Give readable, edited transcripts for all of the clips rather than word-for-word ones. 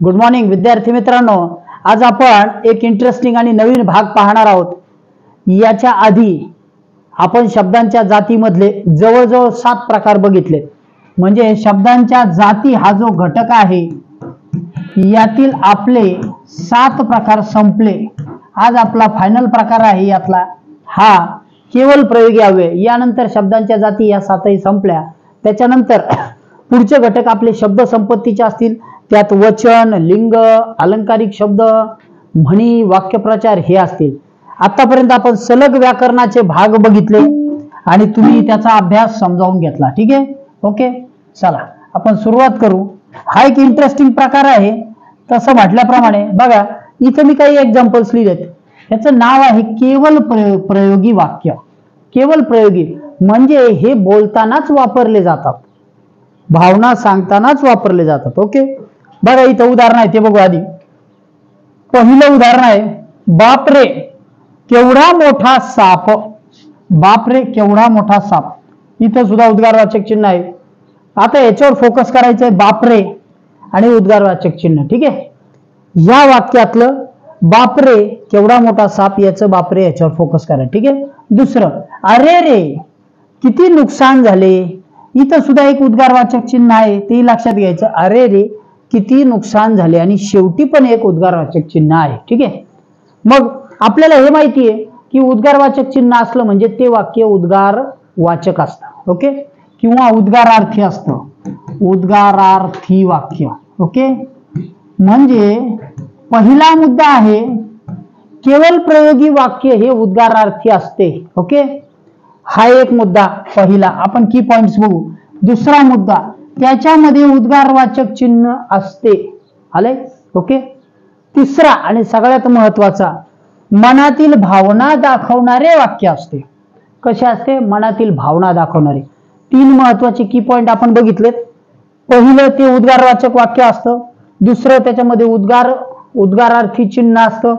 Good morning विद्यार्थी मित्रांनो, आज आपण एक इंटरेस्टिंग आणि नवीन भाग पाहणार आहोत। याच्या आधी आपण शब्दांच्या जातीमधले जवळजवळ 7 प्रकार बघितले। म्हणजे शब्दांच्या जाती हा जो घटक आहे यातील आपले 7 प्रकार संपले। आज आपला फायनल प्रकार आहे यातला हा केवल प्रयोगी अव्यय। यानंतर शब्दांच्या जाती या 7ही संपल्या। त्याच्यानंतर पुढचे घटक आपले शब्द संपत्तीचे असतील। त्यात वचन, लिंग, अलंकारिक शब्द, म्हणी, वाक्यप्रचार हे असतील। आतापर्यंत आपण सलग व्याकरणाचे भाग बघितले आणि तुम्ही त्याचा अभ्यास समजावून घेतला। ठीक आहे, ओके, चला आपण सुरुवात करू। हा एक इंटरेस्टिंग प्रकार आहे। तसं म्हटल्याप्रमाणे बघा, इथं मी काही एक्झाम्पल्स लिहिलेत। याचं नाव आहे केवल प्रयोगी वाक्य। केवल प्रयोगी म्हणजे हे बोलतानाच वापरले जातात, भावना सांगतानाच वापरले जातात। ओके, बघा इथं उदाहरण आहे ते बघू। आधी पहिलं उदाहरण आहे, बापरे केवढा मोठा साप। बापरे केवढा मोठा साप, इथं सुद्धा उद्गारवाचक चिन्ह आहे। आता याच्यावर फोकस करायचंय, बापरे आणि उद्गारवाचक चिन्ह। ठीक आहे, या वाक्यातलं बापरे केवढा मोठा साप याचं बापरे याच्यावर फोकस करा। ठीक आहे, दुसरं, अरे रे किती नुकसान झाले। इथं सुद्धा एक उद्गारवाचक चिन्ह आहे, ते लक्षात घ्यायचं। अरे रे किती नुकसान झाले आणि शेवटी पण एक उद्गारवाचक चिन्ह आहे। ठीक आहे, मग आपल्याला हे माहिती आहे की उद्गारवाचक चिन्ह असलं म्हणजे ते वाक्य उद्गारवाचक असतं। ओके, किंवा उद्गारार्थी असतं, उद्गारार्थी वाक्य। ओके, म्हणजे पहिला मुद्दा आहे केवल प्रयोगी वाक्य हे उद्गारार्थी असते। ओके, हा एक मुद्दा पहिला, आपण की पॉइंट्स बघू। दुसरा मुद्दा, त्याच्यामध्ये उद्गारवाचक चिन्ह असते। आले, ओके। तिसरा आणि सगळ्यात महत्वाचा, मनातील भावना दाखवणारे वाक्य असते। कसे असते? मनातील भावना दाखवणारे। 3 महत्वाचे की पॉइंट आपण बघितलेत। पहिलं ते उद्गारवाचक वाक्य असतं, दुसरं त्याच्यामध्ये उद्गारार्थी चिन्ह असतं,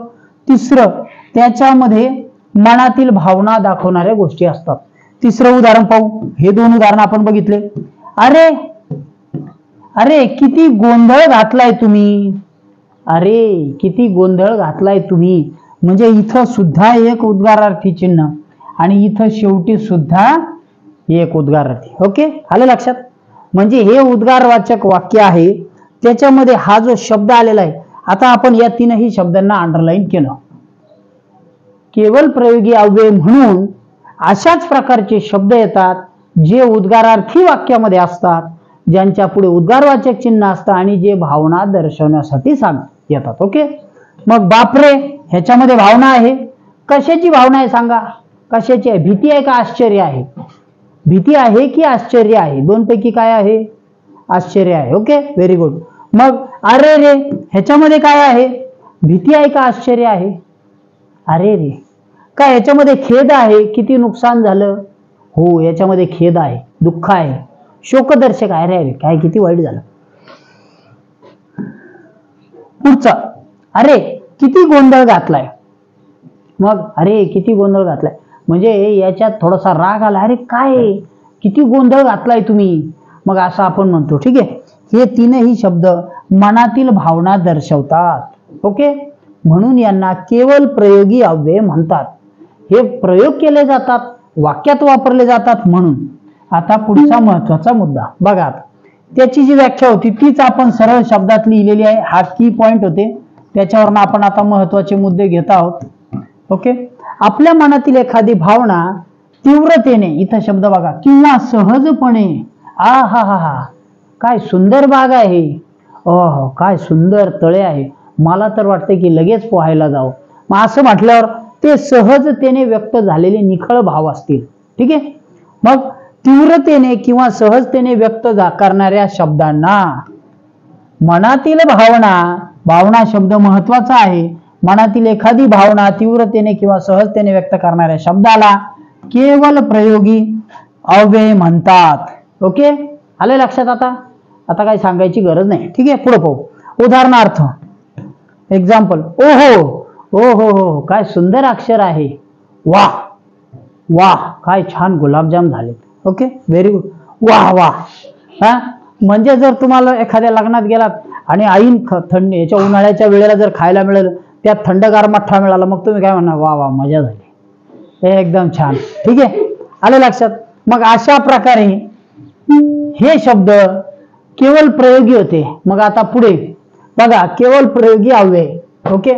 तिसरं त्याच्यामध्ये मनातील भावना दाखवणाऱ्या गोष्टी असतात। तिसरं उदाहरण पाहू। हे 2 उदाहरण आपण बघितले। अरे अरे किती गोंधळ घातलाय तुम्ही। अरे किती गोंधळ घातलाय तुम्ही, म्हणजे इथं सुद्धा एक उद्गारार्थी चिन्ह आणि इथं शेवटी सुद्धा एक उद्गारार्थी। ओके, आलं लक्षात? म्हणजे हे उद्गारवाचक वाक्य आहे, त्याच्यामध्ये हा जो शब्द आलेला आहे। आता आपण या 3ही शब्दांना अंडरलाईन केलं। केवल प्रयोगी अव्यय म्हणून अशाच प्रकारचे शब्द येतात जे उद्गारार्थी वाक्यामध्ये असतात, ज्यांच्या पुढे उद्गारवाचक चिन्ह असतं आणि जे भावना दर्शवण्यासाठी येतात। ओके, मग बापरे ह्याच्यामध्ये भावना आहे। कशाची भावना आहे सांगा? कशाची आहे? भीती आहे का आश्चर्य आहे? भीती आहे की आश्चर्य आहे? 2 पैकी काय आहे? आश्चर्य आहे। Okay, very good. मग अरे रे ह्याच्यामध्ये काय आहे? भीती आहे का आश्चर्य आहे? अरे रे। का ह्याच्यामध्ये खेद आहे? किती नुकसान झालं? हो, याच्यामध्ये खेद आहे, दुःख आहे, शोकदर्शक आहे। अरे काय किती वाईट झालं। पुढचा, अरे किती गोंधळ घातलाय। मग अरे किती गोंधळ घातलाय म्हणजे याच्यात थोडासा राग आला। अरे काय किती गोंधळ घातलाय तुम्ही, मग असं आपण म्हणतो। ठीक आहे, हे 3ही शब्द मनातील भावना दर्शवतात। ओके, म्हणून यांना केवल प्रयोगी अव्यय म्हणतात। हे प्रयोग केले जातात, वाक्यात वापरले जातात म्हणून। आता पुढचा महत्वाचा मुद्दा बघा। त्याची जी व्याख्या होती तीच आपण सरळ शब्दात लिहिलेली आहे। हा की पॉइंट होते, त्याच्यावरून आपण आता महत्वाचे मुद्दे घेत आहोत। ओके, आपल्या मनातील एखादी भावना तीव्रतेने, इथं शब्द बघा, किंवा सहजपणे, आ हा हा हा काय सुंदर बाग आहे, ओह काय सुंदर तळे आहे, मला तर वाटतं की लगेच पोहायला जावं। मग असं म्हटल्यावर ते सहजतेने व्यक्त झालेले निखळ भाव असतील। ठीक आहे, मग तीव्रतेने किंवा सहजतेने व्यक्त करणाऱ्या शब्दांना मनातील भावना शब्द महत्वाचा आहे। मनातील एखादी भावना तीव्रतेने किंवा सहजतेने व्यक्त करणाऱ्या शब्दाला केवल प्रयोगी अव्यय म्हणतात। ओके, आले लक्षात? आता काही सांगायची गरज नाही। ठीक आहे, पुढे पाहू। उदाहरणार्थ, एक्झाम्पल, ओहो ओ हो काय सुंदर अक्षर आहे, वाह वाह काय छान गुलाबजाम झाले। ओके, व्हेरी गुड, वाह वाह। म्हणजे जर तुम्हाला एखाद्या लग्नात गेलात आणि ऐन थंडी याच्या उन्हाळ्याच्या वेळेला जर खायला मिळालं, त्यात थंडगार मठ्ठा मिळाला, मग तुम्ही काय म्हणणार, वा वा मजा झाली, एकदम छान. ठीक आहे, आलं लक्षात. मग अशा प्रकारे हे शब्द केवळ प्रयोगी होते. मग आता पुढे बघा, केवळ प्रयोगी अव्यय. ओके,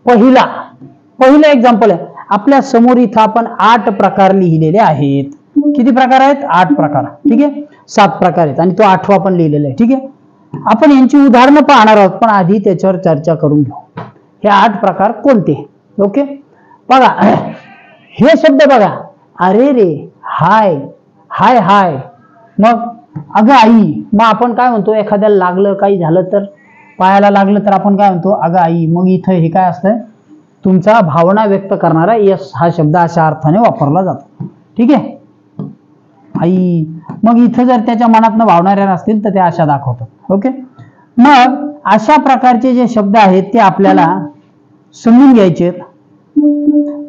पहिलं एक्झाम्पल आहे आपल्या समोर. इथं आपण 8 प्रकार लिहिलेले आहेत. किती प्रकार आहेत? 8 प्रकार. ठीक आहे, 7 प्रकार आहेत आणि तो 8वा पण लिहिलेला आहे. ठीक आहे, आपण यांची उदाहरणं पाहणार आहोत, पण आधी त्याच्यावर चर्चा करून घेऊ. हे 8 प्रकार कोणते? ओके, बघा हे शब्द बघा, अरे रे, हाय, हाय हाय, मग अगं आई. मग आपण काय म्हणतो, एखाद्याला लागलं, काही झालं तर, पायाला लागलं तर आपण काय म्हणतो, अगं आई. मग इथं हे काय असतं, तुमचा भावना व्यक्त करणारा यस हा शब्द अशा अर्थाने वापरला जातो. ठीक आहे, आई. मग इथं जर त्याच्या मनातनं भावणाऱ्या नसतील तर ते अशा दाखवतात. ओके, मग अशा प्रकारचे जे शब्द आहेत ते आपल्याला समजून घ्यायचे.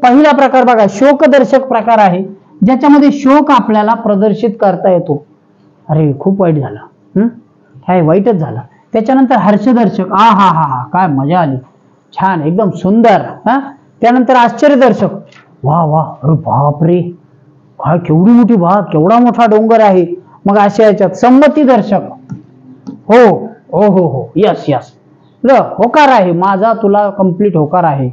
पहिला प्रकार बघा, शोकदर्शक प्रकार आहे, ज्याच्यामध्ये शोक आपल्याला प्रदर्शित करता येतो. अरे खूप वाईट झालं, काय वाईटच झालं. त्याच्यानंतर हर्षदर्शक, आ हा हा हा, काय मजा आली, छान, एकदम सुंदर. त्यानंतर आश्चर्यदर्शक, वा वा, अरे बापरे, काय केवढी मोठी बाग, केवढा मोठा डोंगर आहे. मग अशा याच्यात संमतीदर्शक, हो हो हो हो, यस यस, होकार आहे माझा, तुला कंप्लीट होकार आहे.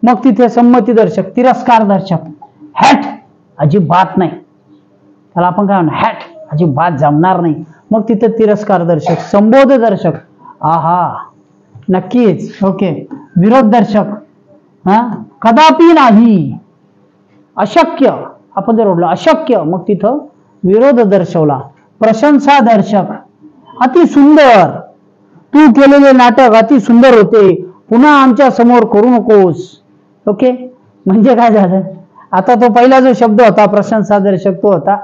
मग तिथे संमतीदर्शक. तिरस्कारदर्शक, हॅट, अजिबात नाही, त्याला आपण काय म्हणू, हॅट, अजिबात जमणार नाही. मग तिथे तिरस्कारदर्शक. संबोधदर्शक, आहा, नक्कीच. ओके, विरोधदर्शक, कदापि नाही, अशक्य, आपण जर ओढलं अशक्य, मग तिथं विरोध दर्शवला. प्रशंसादर्शक, अति सुंदर, तू केलेले नाटक अति सुंदर होते, पुन्हा आमच्या समोर करू नकोस. ओके, म्हणजे काय झालं, आता तो पहिला जो शब्द होता प्रशंसादर्शक तो होता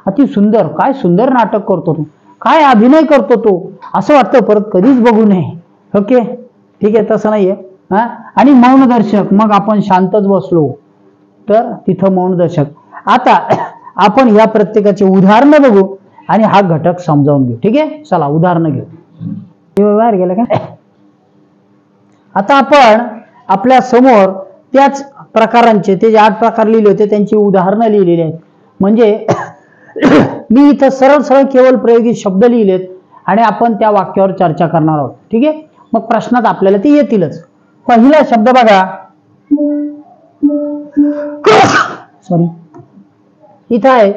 अति सुंदर, काय सुंदर नाटक करतो तू, काय अभिनय करतो तो, असं वाटतं परत कधीच बघू नये. ओके, ठीक आहे, तसं नाहीये. आणि मौनदर्शक, मग आपण शांतच बसलो तर तिथं मौनदर्शक. आता आपण या प्रत्येकाचे उदाहरणं बघू आणि हा घटक समजावून घेऊ. ठीक आहे, चला उदाहरणं घेऊ. बाहेर गेलं का? आता आपण आपल्या समोर त्याच प्रकारांचे, ते जे 8 प्रकार लिहिले होते त्यांची उदाहरणं लिहिलेली आहेत. म्हणजे मी इथं सरळ सरळ केवळ प्रयोगी शब्द लिहिलेत आणि आपण त्या वाक्यावर चर्चा करणार आहोत. ठीक आहे, मग प्रश्नात आपल्याला ते येतीलच. पहिला शब्द बघा, सॉरी, इथं आहे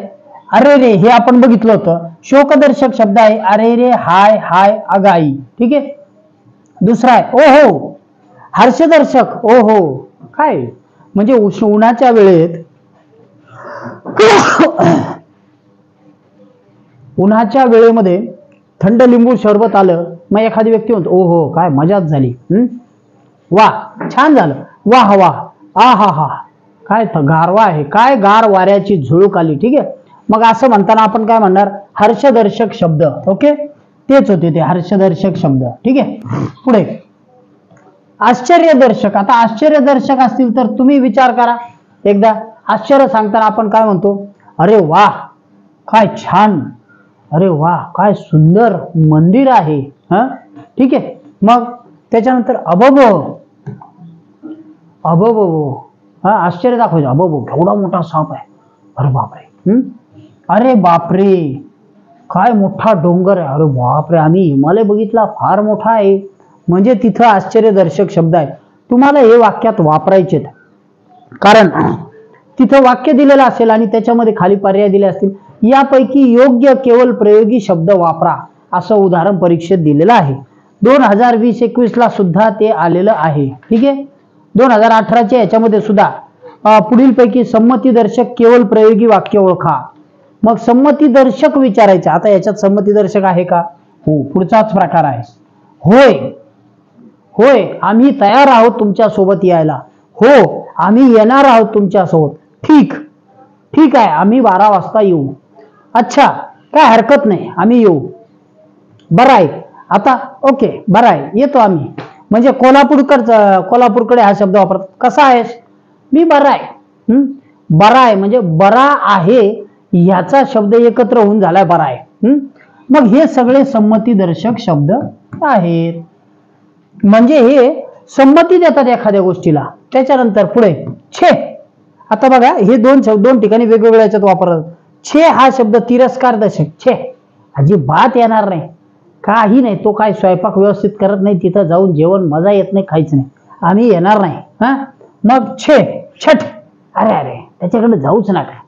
अरे रे, हे आपण बघितलं होतं, शोकदर्शक शब्द आहे. अरे रे, हाय हाय, अगाई. ठीक आहे, दुसरा आहे ओहो, हर्षदर्शक, ओहो, काय म्हणजे उन्हाच्या वेळेत उन्हाच्या वेळेमध्ये थंड लिंबू सरबत आलं, मग एखादी व्यक्ती म्हणतो ओहो, काय मजाच झाली, वा छान झालं, वाह वाह, आ हा हा, काय गारवा आहे, काय गार वाऱ्याची झुळूक आली. ठीक आहे, मग असं म्हणताना आपण काय म्हणणार, हर्षदर्शक शब्द. ओके, तेच होते ते हर्षदर्शक शब्द. ठीक आहे, पुढे आश्चर्यदर्शक. आता आश्चर्यदर्शक असतील तर तुम्ही विचार करा एकदा, आश्चर्य सांगताना आपण काय म्हणतो, अरे वा काय छान, अरे वा काय सुंदर मंदिर आहे. ठीक आहे, मग त्याच्यानंतर अबब, अबब, आश्चर्य दाखवायचं, अबब केवढा मोठा साप आहे, अरे बापरे, अरे बापरे काय मोठा डोंगर आहे, अरे बापरे आम्ही हिमालय बघितला, फार मोठा आहे. म्हणजे तिथं आश्चर्यदर्शक शब्द आहे. तुम्हाला हे वाक्यात वापरायचे, कारण तिथं वाक्य दिलेलं असेल आणि त्याच्यामध्ये खाली पर्याय दिले असतील, यापैकी योग्य केवळ प्रयोगी शब्द वापरा असं उदाहरण परीक्षेत दिलेलं आहे. 2020-21 ला सुद्धा ते आलेलं आहे. ठीक आहे, 2018च्या याच्यामध्ये सुद्धा पुढील पैकी संमतीदर्शक केवळ प्रयोगी वाक्य ओळखा. मग संमतीदर्शक विचारायचं. आता याच्यात संमतीदर्शक आहे का? हो, पुढचाच प्रकार आहे. होय, होय आम्ही तयार आहोत तुमच्या सोबत यायला. हो, आम्ही येणार आहोत तुमच्या सोबत. ठीक, ठीक आहे, आम्ही 12 वाजता येऊ. अच्छा, काय हरकत नाही, आम्ही येऊ. बरं आहे, आता ओके, बरं आहे, येतो आम्ही. म्हणजे कोल्हापूरकडे हा शब्द वापरतात. कसा आहेस? मी बरा आहे. बरा आहे म्हणजे बरा आहे याचा शब्द एकत्र होऊन झालाय बरा आहे. मग हे सगळे संमतीदर्शक शब्द आहेत. म्हणजे हे संमती देतात एखाद्या गोष्टीला. त्याच्यानंतर पुढे छे. आता बघा हे दोन ठिकाणी वेगवेगळ्या याच्यात वापरतात. छे हा शब्द तिरस्कार दर्शक. छे अजिबात येणार नाही, काही नाही, तो काय स्वयंपाक व्यवस्थित करत नाही, तिथं जाऊन जेवण मजा येत नाही, खायचं नाही, आम्ही येणार नाही. हा मग छे छट. अरे अरे त्याच्याकडे जाऊच नका,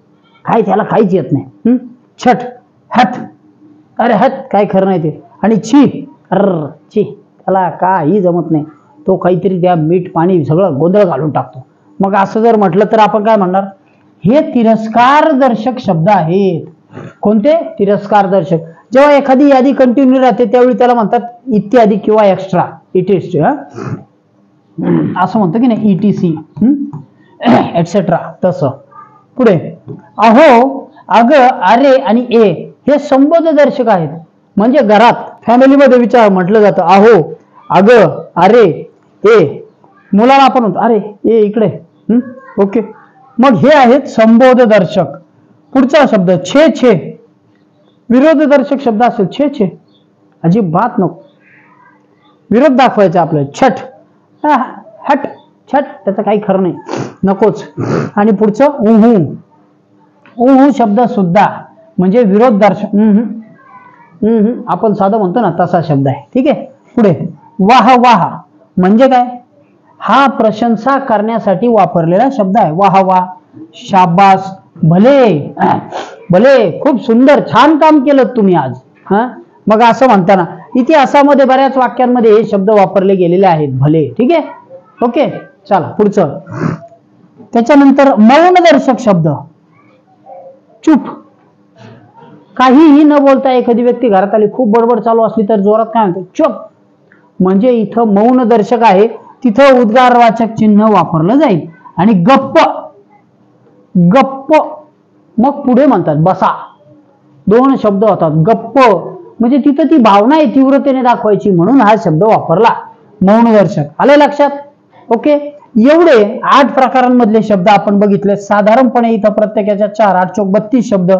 काय त्याला काहीच येत नाही. छट हट. अरे हट काय खरं नाही ते. आणि छी. छी त्याला काही जमत नाही, तो काहीतरी त्या मीठ पाणी सगळं गोंधळ घालून टाकतो. मग असं जर म्हटलं तर आपण काय म्हणणार, हे तिरस्कार दर्शक शब्द आहेत. कोणते? तिरस्कार दर्शक. जेव्हा एखादी यादी कंटिन्यू राहते त्यावेळी त्याला म्हणतात इत्यादी किंवा एक्स्ट्रा, इट असं म्हणतो की नाही, ETC एटसेट्रा. तसं पुढे अहो, अग, अरे आणि ए हे संबोध दर्शक आहेत. म्हणजे घरात फॅमिलीमध्ये विचार म्हटलं जातं अहो, अग, अरे, ए. मुलाला आपण म्हणतो अरे ए इकडे. ओके. मग हे आहेत संबोध दर्शक. पुढचा शब्द छे छे. विरोध दर्शक शब्द असेल छे छे अजिबात नको, विरोध दाखवायचा आपलं. छट हट छट त्याचं काही खरं नाही, नकोच. आणि पुढचं उहू. उहू शब्द सुद्धा म्हणजे विरोध दर्शक. आपण साधं म्हणतो ना तसा शब्द आहे. ठीक आहे. पुढे वाह वाह म्हणजे काय, हा प्रशंसा करण्यासाठी वापरलेला शब्द आहे. वाह वाह, शाबास, भले भले, खूप सुंदर, छान काम केलं तुम्ही आज. मग असं म्हणताना इतिहासामध्ये बऱ्याच वाक्यांमध्ये हे शब्द वापरले गेलेले आहेत, भले. ठीक आहे. ओके. चला पुढचं. त्याच्यानंतर मौन दर्शक शब्द. चूप. काहीही न बोलता एखादी व्यक्ती घरात आली, खूप बडबड चालू असली तर जोरात काय म्हणतो, चुप. म्हणजे इथं मौन दर्शक आहे, तिथं उद्गारवाचक चिन्ह वापरलं जाईल. आणि गप्प. गप्प मग पुढे म्हणतात बसा. दोन शब्द होतात. गप्प म्हणजे तिथं ती भावना आहे तीव्रतेने दाखवायची, म्हणून हा शब्द वापरला, मौन दर्शक. आले लक्षात? ओके. एवढे 8 प्रकारांमधले शब्द आपण बघितले. साधारणपणे इथं प्रत्येकाच्या 4 8 चौक 32 शब्द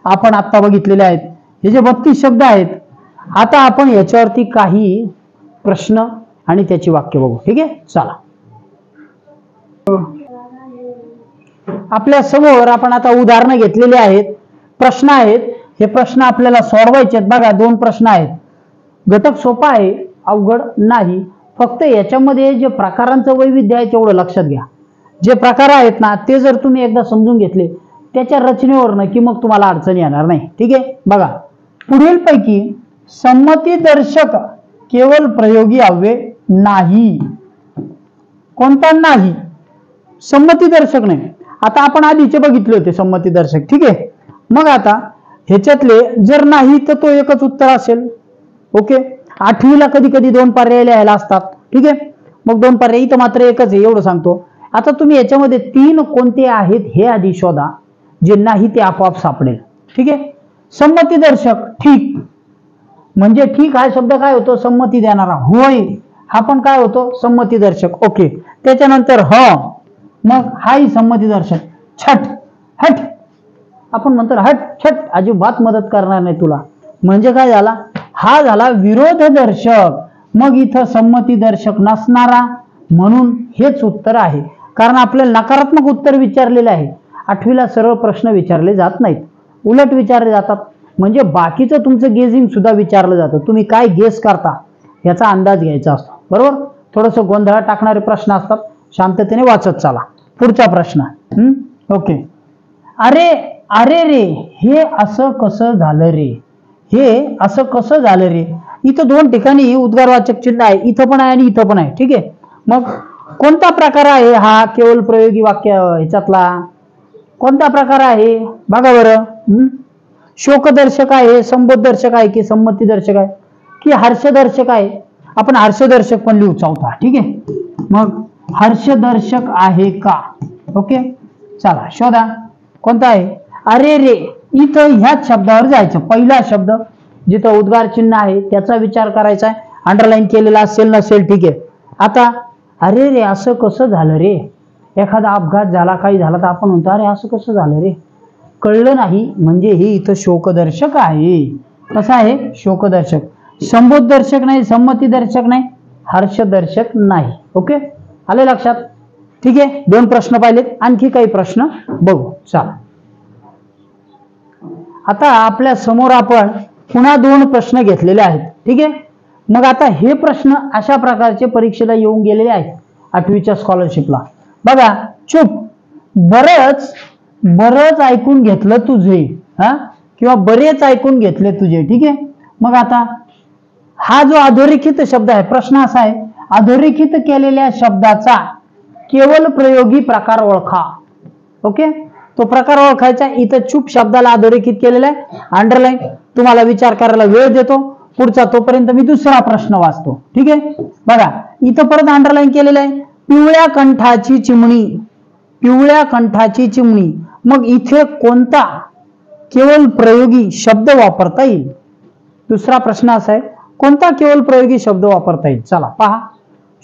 आपण आता बघितलेले आहेत. हे जे 32 शब्द आहेत, आता आपण याच्यावरती काही प्रश्न आणि त्याची वाक्य बघू. ठीक आहे. चला, आपल्या समोर आपण आता उदाहरणं घेतलेली आहेत, प्रश्न आहेत. हे प्रश्न आपल्याला सोडवायचे आहेत. बघा 2 प्रश्न आहेत. घटक सोपा आहे, अवघड नाही. फक्त याच्यामध्ये जे प्रकारांचं वैविध्य आहे तेवढं लक्षात घ्या. जे प्रकार आहेत ना ते जर तुम्ही एकदा समजून घेतले त्याच्या रचनेवरनं की मग तुम्हाला अडचणी येणार नाही. ठीक आहे. बघा, पुढील पैकी संमतीदर्शक केवळ प्रयोगी अव्यय नाही. कोणता नाही? संमतीदर्शक नाही. आता आपण आधीचे बघितले होते संमतीदर्शक. ठीक आहे. मग आता ह्याच्यातले जर नाही तर तो एकच उत्तर असेल. ओके. 8वीला कधी कधी 2 पर्याय लिहायला असतात. ठीक आहे. मग 2 पर्याय, इथं मात्र एकच आहे एवढं सांगतो. आता तुम्ही याच्यामध्ये 3 कोणते आहेत हे आधी शोधा, जे नाही ते आपोआप सापडेल. ठीक आहे. संमतीदर्शक ठीक म्हणजे ठीक हा शब्द काय होतो, संमती देणारा. होय हा पण काय होतो, संमतीदर्शक. ओके. त्याच्यानंतर ह, मग हाही संमतीदर्शक. छट हट, आपण म्हणतो हट छट, अजिबात मदत करणार नाही तुला, म्हणजे काय झाला, हा झाला विरोध दर्शक. मग इथं संमती दर्शक नसणारा, म्हणून हेच उत्तर आहे. कारण आपल्याला नकारात्मक उत्तर विचारलेले आहे. 8वीला सरळ प्रश्न विचारले जात नाहीत, उलट विचारले जातात. म्हणजे बाकीचं तुमचं गेजिंग सुद्धा विचारलं जातं. तुम्ही काय गेस करता याचा अंदाज घ्यायचा असतो. बरोबर. थोडंसं गोंधळात टाकणारे प्रश्न असतात. शांततेने वाचत चला. पुढचा प्रश्न. ओके. अरे अरे रे, हे असं कसं झालं रे, हे असं कसं झालं रे. इथं 2 ठिकाणी उद्गारवाचक चिन्ह आहे, इथं पण आहे आणि इथं पण आहे. ठीक आहे. मग कोणता प्रकार आहे हा केवळ प्रयोगी वाक्य ह्याच्यातला, कोणता प्रकार आहे बघा बरं. शोकदर्शक आहे, संबोधदर्शक आहे की संमतीदर्शक आहे की हर्षदर्शक आहे. आपण हर्षदर्शक पण लिहू चौथा. ठीक आहे. मग हर्षदर्शक आहे का. ओके. चला शोधा कोणता आहे. अरे रे, इथं ह्याच शब्दावर जायचं. पहिला शब्द जिथं उद्गार चिन्ह आहे त्याचा विचार करायचा आहे. अंडरलाईन केलेला असेल नसेल. ठीक आहे. आता अरे रे असं कसं झालं रे, एखादा अपघात झाला काही झाला तर आपण म्हणतो अरे असं कसं झालं रे, कळलं नाही म्हणजे हे इथं शोकदर्शक आहे. कसा आहे? शोकदर्शक. संबोधदर्शक नाही, संमतीदर्शक नाही, हर्षदर्शक नाही. ओके, आले लक्षात? ठीक आहे, 2 प्रश्न पाहिलेत. आणखी काही प्रश्न बघू. चला, आता आपल्या समोर आपण पुन्हा 2 प्रश्न घेतलेले आहेत. ठीक आहे, मग आता हे प्रश्न अशा प्रकारचे परीक्षेला येऊन गेलेले आहेत 8वीच्या स्कॉलरशिपला. बघा, चूप, बरंच ऐकून घेतलं तुझे, किंवा बरेच ऐकून घेतले तुझे. ठीक आहे, मग आता हा जो अधोरेखित शब्द आहे, प्रश्न असा आहे, अधोरेखित केलेल्या शब्दाचा केवळ प्रयोगी प्रकार ओळखा. ओके, तो प्रकार ओळखायचा. इथं चूप शब्दाला अधोरेखित केलेला आहे, अंडरलाईन. तुम्हाला विचार करायला वेळ देतो पुढचा, तोपर्यंत मी दुसरा प्रश्न वाचतो. ठीक आहे, बघा इथं परत अंडरलाईन केलेलं आहे, पिवळ्या कंठाची चिमणी. पिवळ्या कंठाची चिमणी. मग इथे कोणता केवळ प्रयोगी शब्द वापरता येईल? दुसरा प्रश्न असा आहे, कोणता केवळ प्रयोगी शब्द वापरता येईल? चला पहा,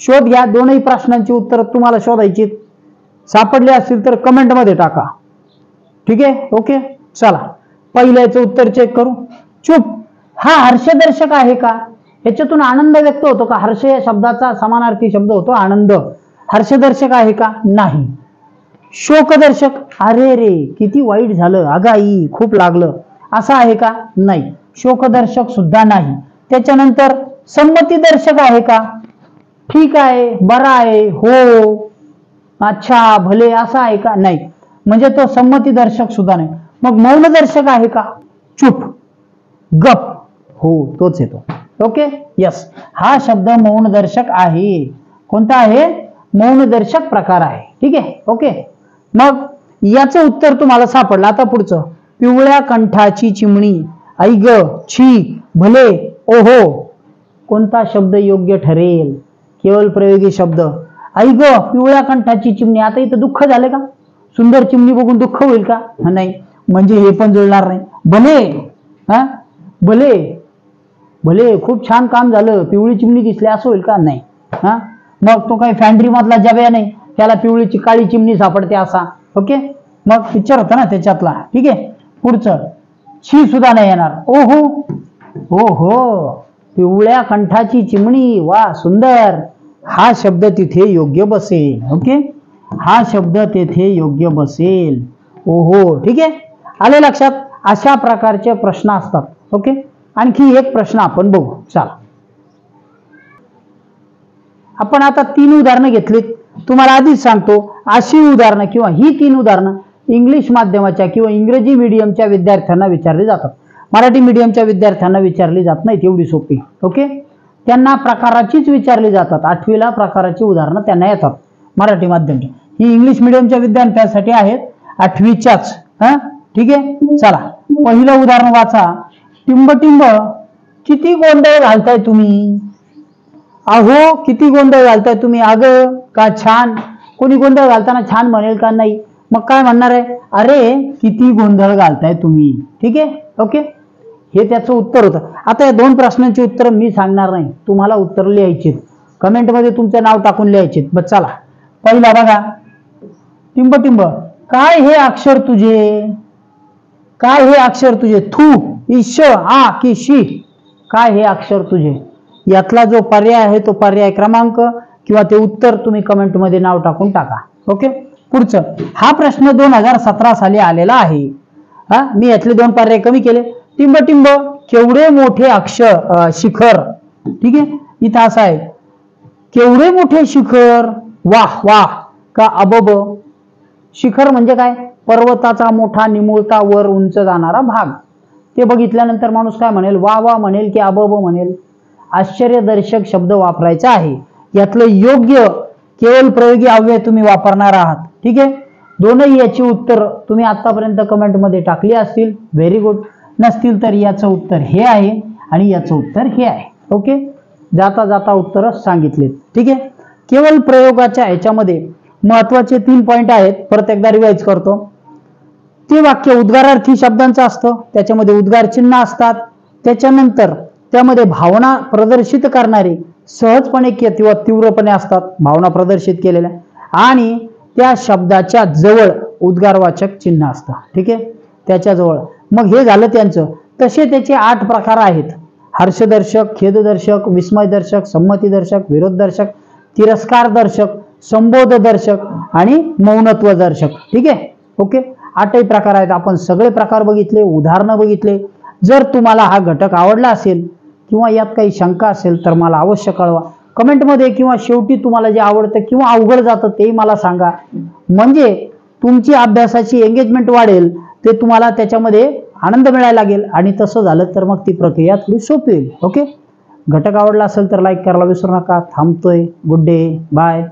शोध घ्या. 2ही प्रश्नांची उत्तर तुम्हाला शोधायची. सापडले असतील तर कमेंट मध्ये टाका. ठीक आहे, ओके. चला, पहिल्याचं उत्तर चेक करू. चूप, हा हर्षदर्शक आहे का? याच्यातून आनंद व्यक्त होतो का? हर्ष या शब्दाचा समानार्थी शब्द होतो आनंद. हर्षदर्शक आहे का? नाही. शोकदर्शक, अरे रे किती वाईट झालं, अगाई खूप लागलं, असं आहे का? नाही, शोकदर्शक सुद्धा नाही. त्याच्यानंतर संमतीदर्शक आहे का? ठीक आहे, बरा आहे, हो, अच्छा, भले, असं आहे का? नाही, म्हणजे तो संमतीदर्शक सुद्धा नाही. मग मौनदर्शक आहे का? चूप, गप, हो, तोच येतो. ओके, यस, हा शब्द मौनदर्शक आहे. कोणता आहे? मौनदर्शक प्रकार आहे. ठीक आहे, ओके. मग याचं उत्तर तुम्हाला सापडलं. आता पुढचं, पिवळ्या कंठाची चिमणी. ऐग, छी, भले, ओहो, कोणता शब्द योग्य ठरेल? केवळ प्रयोगी शब्द. ऐग, पिवळ्या कंठाची चिमणी. आता इथं दुःख झालं का? सुंदर चिमणी बघून दुःख होईल का? नाही, म्हणजे हे पण जुळणार नाही. भले, भले, भले, खूप छान काम झालं, पिवळी चिमणी दिसली, असं होईल का? नाही. मग तो काही फॅन्ड्री मधला जब्या नाही, त्याला पिवळीची काळी चिमणी सापडते असा. ओके, मग पिक्चर होता ना त्याच्यातला. ठीक आहे, पुढचं, छी सुद्धा नाही येणार. ओहो, हो हो, पिवळ्या कंठाची चिमणी, वा, सुंदर, हा शब्द तिथे योग्य बसेल. ओके, हा शब्द तेथे योग्य बसेल. ओहो, ठीक आहे, आले लक्षात? अशा प्रकारचे प्रश्न असतात. ओके, आणखी एक प्रश्न आपण बघू. चला, आपण आता 3 उदाहरणं घेतलीत. तुम्हाला आधीच सांगतो, अशी उदाहरणं किंवा ही 3 उदाहरणं इंग्लिश माध्यमाच्या किंवा इंग्रजी मीडियमच्या विद्यार्थ्यांना विचारली जातात. मराठी मीडियमच्या विद्यार्थ्यांना विचारली जात नाहीत एवढी सोपी. ओके, त्यांना प्रकाराचीच विचारली जातात. 8वीला प्रकाराची उदाहरणं त्यांना येतात मराठी माध्यमची. ही इंग्लिश मीडियमच्या विद्यार्थ्यांसाठी आहेत, 8वीच्याच. ठीक आहे, चला, पहिलं उदाहरण वाचा. टिंबटिंब, किती गोंधळ घालताय तुम्ही? अहो, किती गोंधळ घालताय तुम्ही? अगं, का छान. कोणी गोंधळ घालताना छान म्हणेल का? नाही. मग काय म्हणणार आहे? अरे किती गोंधळ घालताय तुम्ही. ठीक आहे, ओके, हे त्याचं उत्तर होतं. आता या 2 प्रश्नांची उत्तर मी सांगणार नाही, तुम्हाला उत्तर लिहायची, कमेंटमध्ये तुमचं नाव टाकून लिहायचे. बस चला, पहिला बघा, टिंबटिंब, काय हे अक्षर तुझे? काय हे अक्षर तुझे? थू, ईश, आ की शी? काय हे अक्षर तुझे? यातला जो पर्याय आहे तो पर्याय क्रमांक किंवा ते उत्तर तुम्ही कमेंटमध्ये नाव टाकून टाका. ओके, पुढचं, हा प्रश्न 2017 साली आलेला आहे. मी यातले 2 पर्याय कमी केले. टिंबटिंब, केवढे मोठे अक्षर, शिखर. ठीक आहे, इथं असं आहे, केवढे मोठे शिखर, वाह वाह, का अबब. शिखर म्हणजे काय? पर्वताचा मोठा निमुळता वर उंच जाणारा भाग. ते बघितल्यानंतर माणूस काय म्हणेल? वा वा म्हणेल की अबब म्हणेल? आश्चर्यदर्शक शब्द वापरायचा आहे. यातलं योग्य केवळ प्रयोगी अव्यय तुम्ही वापरणार आहात. ठीक आहे, दोनही याची उत्तर तुम्ही आतापर्यंत कमेंटमध्ये टाकली असतील, व्हेरी गुड. नसतील तर याचं उत्तर हे आहे आणि याचं उत्तर हे आहे. ओके, जाता जाता उत्तर सांगितले. ठीक आहे, केवळ प्रयोगाच्या ह्याच्यामध्ये महत्वाचे 3 पॉइंट आहेत. परत एकदा रिवाइज करतो. ते वाक्य उद्गारार्थी शब्दांचं असतं, त्याच्यामध्ये उद्गार चिन्ह असतात. त्याच्यानंतर त्यामध्ये भावना प्रदर्शित करणारे सहजपणे किंवा तीव्रपणे असतात, भावना प्रदर्शित केलेल्या, आणि त्या शब्दाच्या जवळ उद्गारवाचक चिन्ह असतं. ठीक आहे, त्याच्या जवळ. मग हे झालं त्यांचं. तसे त्याचे 8 प्रकार आहेत. हर्षदर्शक, खेददर्शक, विस्मयदर्शक, संमतीदर्शक, विरोधदर्शक, तिरस्कारदर्शक, संबोधदर्शक आणि मौनत्वदर्शक. ठीक आहे, ओके. 8ही प्रकार आहेत. आपण सगळे प्रकार बघितले, उदाहरणं बघितले. जर तुम्हाला हा घटक आवडला असेल किंवा यात काही शंका असेल तर मला अवश्य कळवा कमेंटमध्ये, किंवा शेवटी तुम्हाला जे आवडतं किंवा अवघड जातं तेही मला सांगा. म्हणजे तुमची अभ्यासाची एंगेजमेंट वाढेल, ते तुम्हाला त्याच्यामध्ये आनंद मिळायला लागेल. आणि तसं झालं तर मग ती प्रक्रिया थोडी सोपी होईल. ओके. घटक आवडला असेल तर लाईक करायला विसरू नका. थांबतोय. Good day, bye.